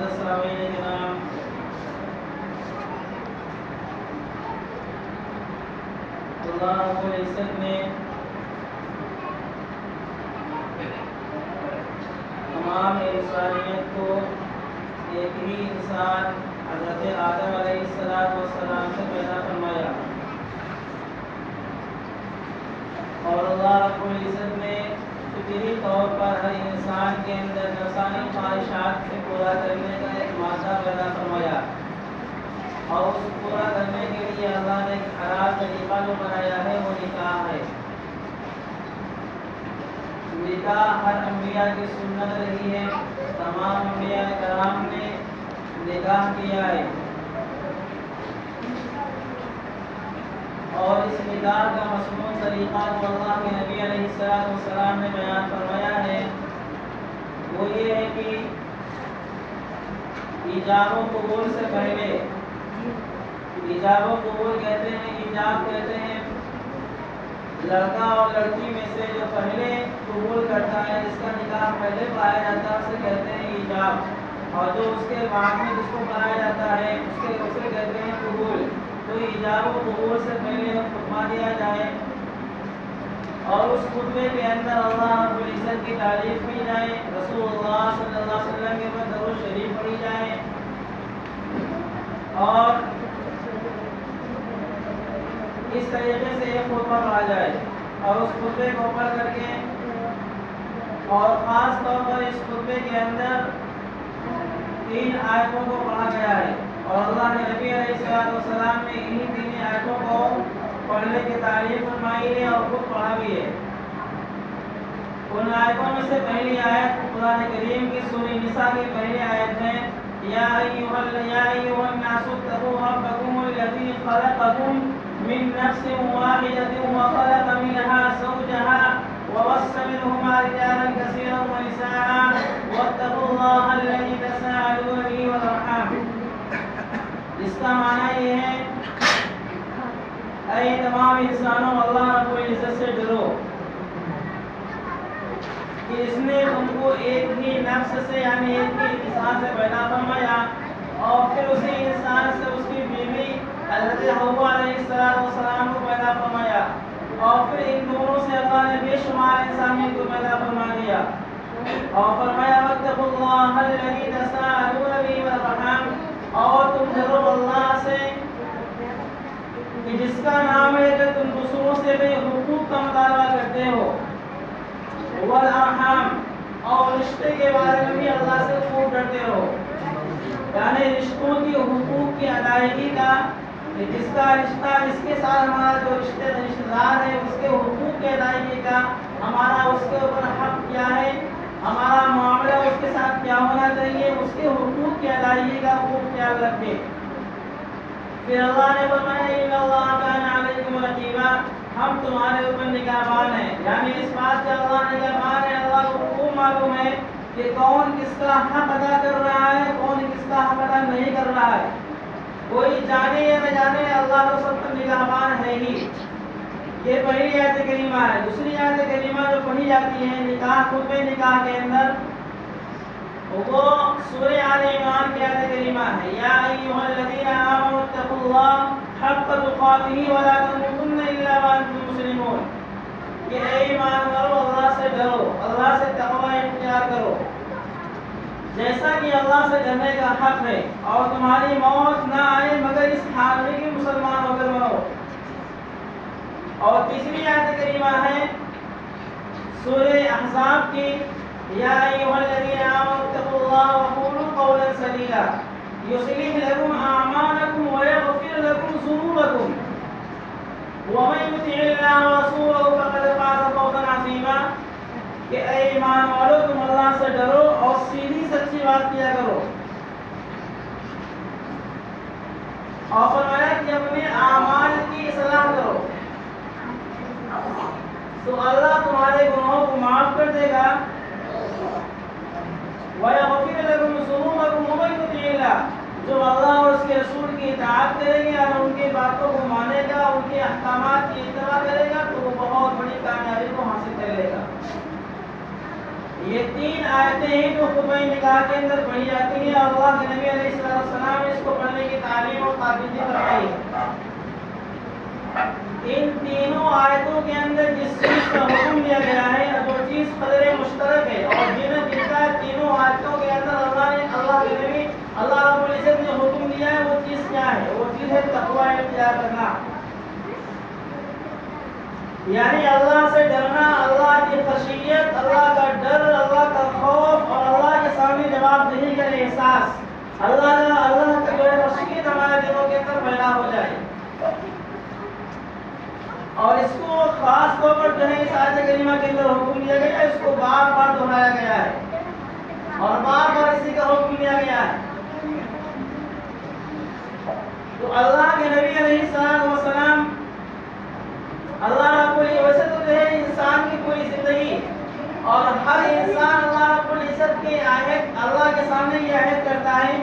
مقدس آمین کے نام۔ اللہ رب العزت نے تمام انسانیت کو ایک ہی انسان حضرت آدم علیہ السلام سے پیدا فرمایا، اور اللہ رب العزت نے فطری طور پر ہر انسان کے اندر نفسانی خواہشات سے پورا کرنے کا ایک مادہ پیدا فرمایا، اور اس کو پورا کرنے کے لیے اللہ نے ایک حلال طریقہ جو بنایا ہے وہ نکاح ہے۔ نکاح ہر انبیاء کی سنت رہی ہے، تمام انبیاء کرام نے نکاح کیا ہے، اور اس نکاح کا مصنون طریقہ جو اللہ کے نبی علیہ السلام نے بیان فرمایا ہے وہ یہ ہے کہ ایجاب و قبول سے پہلے، ایجاب و قبول کہتے ہیں، ایجاب کہتے ہیں لڑکا اور لڑکی میں سے جو پہلے قبول کرتا ہے، جس کا نکاح پہلے پایا جاتا ہے اسے کہتے ہیں ایجاب، اور جو اس کے بعد میں جس کو پایا جاتا ہے اسے کہتے ہیں قبول۔ تو ایجاب و قبول سے پہلے خطبہ دیا جائے، اور اس خطبے کے اندر اللہ رب العزت کی تعریف کی جائے، رسول اللہ صلی اللہ علیہ وسلم کے اوپر درود شریف پڑھی جائے، اور اس طریقے سے ایک خطبہ پڑھا جائے، اور اس خطبے کو پڑھ کر کے، اور خاص طور پر اس خطبے کے اندر 3 آیتوں کو پڑھا گیا ہے، اور اللہ کے نبی علیہ السلام نے انہی 3 آیتوں کو پڑھنے کی تعریف فرمائی ہے اور خود پڑھا بھی ہے۔ ان آیتوں میں سے پہلی آیت قرآن کریم کی سورہ نساء کی پہلی آیت ہے، یا ایھا الناس اتقوا ربکم الذی خلقکم من نفس واحدۃ وخلق منها زوجها وبث منهما رجالا كثيرا ونساء واتقوا الله الذي تساءلون به والارحام۔ اس کا معنی یہ ہے، اے تمام انسانوں اللہ رب العزت سے ڈرو کہ اس نے تم کو ایک ہی نفس سے یعنی ایک ہی انسان سے پیدا فرمایا، اور پھر اسی انسان سے اس کی بیوی حضرت حوا علیہ السلام کو پیدا فرمایا، اور پھر ان دونوں سے اللہ نے بے شمار انسانیت کو پیدا فرما دیا، اور فرمایا واتقوا اللہ الذی تساءلون به والارحام، اور تم ڈرو اللہ سے کہ جس کا نام ہے کہ تم دوسروں سے بھی حقوق کا مطالبہ کرتے ہو، والارحام، اور رشتے کے بارے میں بھی اللہ سے خوب ڈرتے رہو، یعنی رشتوں کی حقوق کی ادائیگی کا، جس کا رشتہ جس کے ساتھ ہمارا جو رشتے دار ہے اس کے حقوق کی ادائیگی کا ہمارا اس کے اوپر حق کیا ہے، ہمارا معاملہ اس کے ساتھ کیا ہونا چاہیے، اس کے حقوق کی ادائیگی کا خوب خیال رکھے۔ پھر اللہ نے فرمایا ان اللہ کان علیکم رقیبا، ہم تمہارے اوپر نگہبان ہیں، یعنی اس بات سے اللہ نگہبان ہے، اللہ کو خوب معلوم ہے کہ کون کس کا حق ادا کر رہا ہے، کون کس کا حق ادا نہیں کر رہا ہے، کوئی جانے یا نہ جانے اللہ کو سب پر نگہبان ہے ہی۔ یہ پہلی آیت کریمہ ہے۔ دوسری آیت کریمہ جو پڑھی جاتی ہے نکاح، خطبہ نکاح کے اندر، وہ سورہ آل عمران کی آیت کریمہ ہے، یا ایھا الذین آمنوا اتقوا اللہ حق تقاتہ ولا تموتن الا وانتم مسلمون، کہ اے ایمان والو اللہ سے ڈرو، اللہ سے تقوی اختیار کرو جیسا کہ اللہ سے ڈرنے کا حق ہے، اور تمہاری موت نہ آئے مگر اس حال میں کہ مسلمان ہو کر مرو۔ اور تیسری آیت کریمہ ہے سورہ احزاب کی، یا ایھا الذین آمنوا اتقوا اللہ وقولوا قولا سدیدا یصلح لکم اعمالکم ویغفر لکم ذنوبکم ومن یطع اللہ ورسولہ فقد فاز فوزا عظیما، کہ اے ایمان والو تم اللہ سے ڈرو اور سیدھی سچی بات کیا کرو، اور فرمایا کہ اپنے اعمال کی اصلاح کرو تو اللہ تمہارے گناہوں کو معاف کر دے گا، وَيَغْفِرْ لَكُمْ ذُنُوبَكُمْ وَمَن يُطِعِ اللَّهَ، جو اللہ اور اس کے رسول کی اطاعت کرے گا اور ان کی باتوں کو مانے گا، ان کے احکامات کی اتباع کرے گا تو وہ بہت بڑی کامیابی کو حاصل کر لے گا۔ یہ 3 آیتیں ہیں جو خطبہ نکاح کے اندر پڑھی جاتی ہیں. اللہ کے نبی علیہ السلام نے اس کو پڑھنے کی تعلیم اور تاکید فرمائی ہے. ان تینوں آیتوں کے اندر جس چیز کا حکم دیا گیا ہے، جو چیز قدر مشترک ہے، اور جن کا تینوں آیتوں کے اندر اللہ کے نبی اللہ رب العزت نے حکم دیا ہے، وہ چیز کیا ہے؟ وہ چیز ہے تقوی اختیار کرنا. یعنی اللہ سے ڈرنا، اللہ کی خشیت، اللہ کا ڈر، اللہ کا خوف، اور اللہ کے سامنے جواب دہی کا احساس، اللہ کا جو ہے خشیت ہمارے دلوں کے اندر پیدا ہو جائے. اور اس کو خاص طور پر جو ہے اس آیت کریمہ کے اندر حکم دیا گیا ہے، اس کو بار بار دہرایا گیا ہے اور بار بار اسی کا حکم دیا گیا ہے. تو اللہ کے نبی علیہ السلام اللہ رب العزت تو جو ہے انسان کی پوری زندگی اور ہر انسان اللہ رب العزت کے عہد اللہ کے سامنے یہ عہد کرتا ہے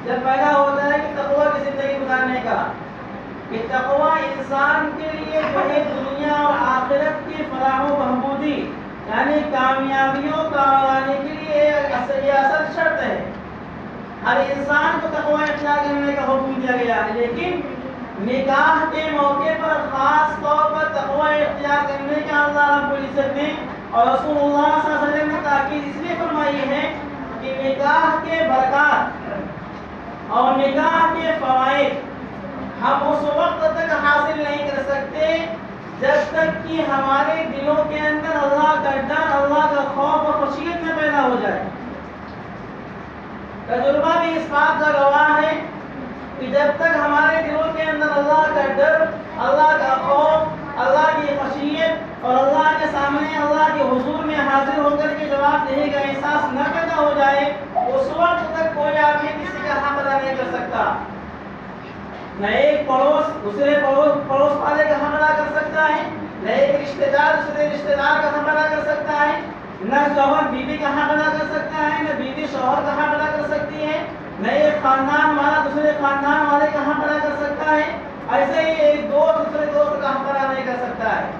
جب پیدا ہوتا ہے کہ تقوی کی زندگی گزارنے کا، کہ تقوی انسان کے لیے جو ہے دنیا اور آخرت کی فلاح و بہبودی یعنی کامیابیوں کا لانے کے لیے یہ اصل شرط ہے. ہر انسان کو تقوی اختیار کرنے کا حکم دیا گیا ہے، لیکن نکاح کے موقع پر خاص طور پر تقوی اختیار کرنے کا اللہ رب العزت نے اور رسول اللہ صلی اللہ علیہ وسلم نے تاکید اس لیے فرمائی ہے کہ نکاح کے برکات اور نکاح کے فوائد ہم اس وقت تک حاصل نہیں کر سکتے جب تک کہ ہمارے دلوں کے اندر اللہ کا ڈر، اللہ کا خوف اور خشیت نہ پیدا ہو جائے. تجربہ بھی اس بات کا گواہ ہے کہ جب تک ہمارے دلوں کے اندر اللہ کا ڈر، اللہ کا خوف، اللہ کی خشیت اور اللہ کے سامنے اللہ کے حضور میں حاضر ہو کر کے جواب دینے کا احساس نہ پیدا ہو جائے، اس وقت تک کوئی آدمی کسی کا حق ادا نہیں کر سکتا. نہ ایک پڑوس دوسرے پڑوس والے کا حق ادا کر سکتا ہے، نہ ایک رشتہ دار دوسرے رشتہ دار کا حق ادا کر سکتا ہے، نہ شوہر بیوی کا حق ادا کر سکتا ہے، نہ بیوی شوہر کا حق ادا کر سکتی ہے، نہ ایک خاندان والا دوسرے خاندان والے کا حق ادا کر سکتا ہے، ایسے ہی ایک دوست دوسرے دوست کا حق ادا نہیں کر سکتا ہے.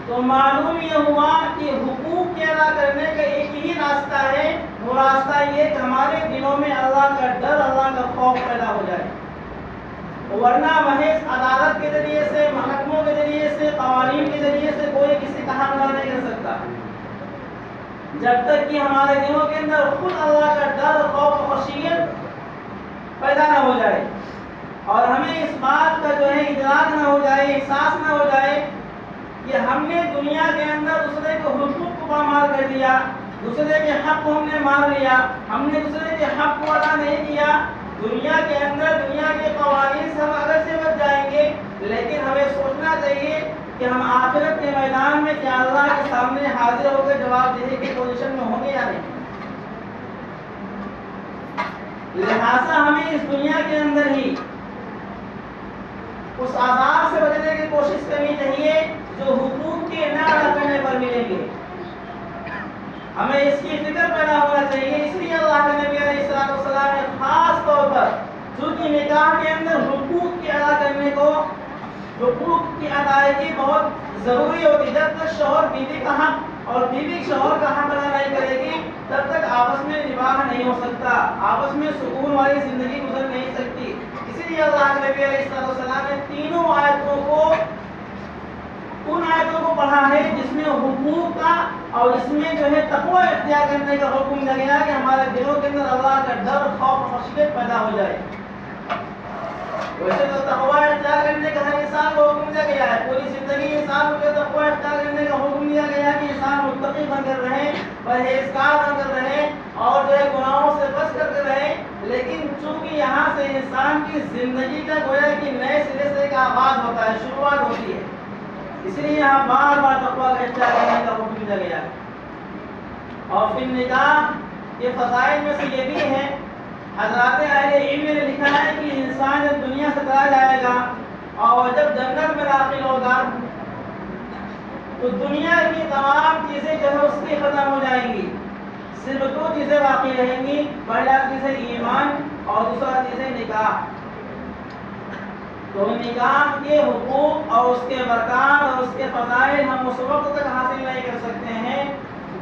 تو معلوم یہ ہوا کہ حقوق کے ادا کرنے کا ایک ہی راستہ ہے، وہ راستہ یہ کہ ہمارے دلوں میں اللہ کا ڈر، اللہ کا خوف پیدا ہو جائے. ورنہ محض عدالت کے ذریعے سے، محکموں کے ذریعے سے، قوانین کے ذریعے سے کوئی کسی کا حق ادا نہیں کر سکتا جب تک کہ ہمارے دلوں کے اندر خود اللہ کا ڈر، خوف و خشیت پیدا نہ ہو جائے اور ہمیں اس بات کا جو ہے ادراک نہ ہو جائے، احساس نہ ہو جائے کہ ہم نے دنیا کے اندر دوسرے کو حقوق کو پامال کر دیا، دوسرے کے حق کو ہم نے مار لیا، ہم نے دوسرے کے حق کو ادا نہیں کیا. دنیا کے اندر دنیا کے قوانین سے ہم اگر سے بچ جائیں گے، لیکن ہمیں سوچنا چاہیے کہ ہم آخرت کے میدان میں کیا اللہ کے سامنے حاضر ہو کر جواب دینے کی پوزیشن میں ہوں گے یا نہیں. لہذا ہمیں اس دنیا کے اندر ہی اس عذاب سے بچنے کی کوشش کرنی چاہیے جو حقوق کے نہ ادا کرنے پر ملیں گے. ہمیں اس کی فکر پیدا ہونا چاہیے. اس لیے اللہ کے نبی علیہ السلام نے خاص طور پر چونکہ نکاح کے اندر حقوق کی ادا کرنے کو، حقوق کی ادائیگی بہت ضروری ہوتی. جب تک شوہر بیوی کا حق اور بیوی شوہر کا حق ادا نہیں کرے گی تب تک آپس میں نباہ نہیں ہو سکتا، آپس میں سکون والی زندگی گزر نہیں سکتی. اسی لیے اللہ کے نبی علیہ السلام نے تینوں آیتوں کو، ان آیتوں کو پڑھا ہے جس میں حقوق کا اور اس میں جو ہے تقوی اختیار کرنے کا حکم دیا گیا کہ ہمارے دلوں کے اندر اللہ کا ڈر، خوف و خشیت پیدا ہو جائے. ویسے تو تقوی اختیار کرنے کا ہر انسان کو حکم دیا گیا ہے، پوری زندگی انسان کو تقوی اختیار کرنے کا حکم دیا گیا ہے کہ انسان متقی بن کر رہے، پرہیزگار بن کر رہے اور جو ہے گناہوں سے بچ کر رہے. لیکن چونکہ یہاں سے انسان کی زندگی کا گویا کہ نئے سرے سے ایک آغاز ہوتا ہے، شروعات ہوتی ہے، اس لیے یہاں بار بار تقوی کا اختیار کرنے کا حکم دیا گیا ہے. اور پھر نکاح کے فضائل میں سے یہ بھی ہے، حضرات اہل علم نے لکھا ہے کہ انسان جب دنیا سے چلا جائے گا اور جب جنت میں داخل ہوگا تو دنیا کی تمام چیزیں جو ہے اس کی ختم ہو جائیں گی. صرف دو چیزیں باقی رہیں گی، پہلا چیز ہے ایمان اور دوسرا چیز ہے نکاح. تو نکاح کے حقوق اور اس کے برکات اور اس کے فضائل ہم اس وقت تک حاصل نہیں کر سکتے ہیں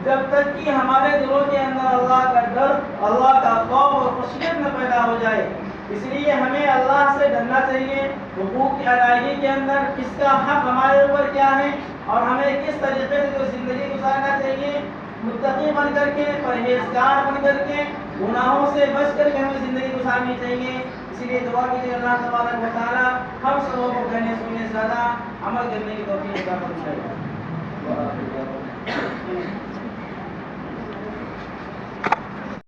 جب تک کہ ہمارے دلوں کے اندر اللہ کا ڈر، اللہ کا خوف اور خشیت نہ پیدا ہو جائے۔ اس لیے ہمیں اللہ سے ڈرنا چاہیے، حقوق کی ادائیگی کے اندر کس کا حق ہمارے اوپر کیا ہے اور ہمیں کس طریقے سے جو زندگی گزارنا چاہیے، متقی بن کر کے، پرہیزگار بن کر کے، گناہوں سے بچ کر کے ہمیں زندگی گزارنی چاہیے۔ اسی لیے دعا کیجیے اللہ تبارک و تعالیٰ ہم سبوں کو کہنے سننے سے زیادہ عمل کرنے کی توفیق عطا فرمائے۔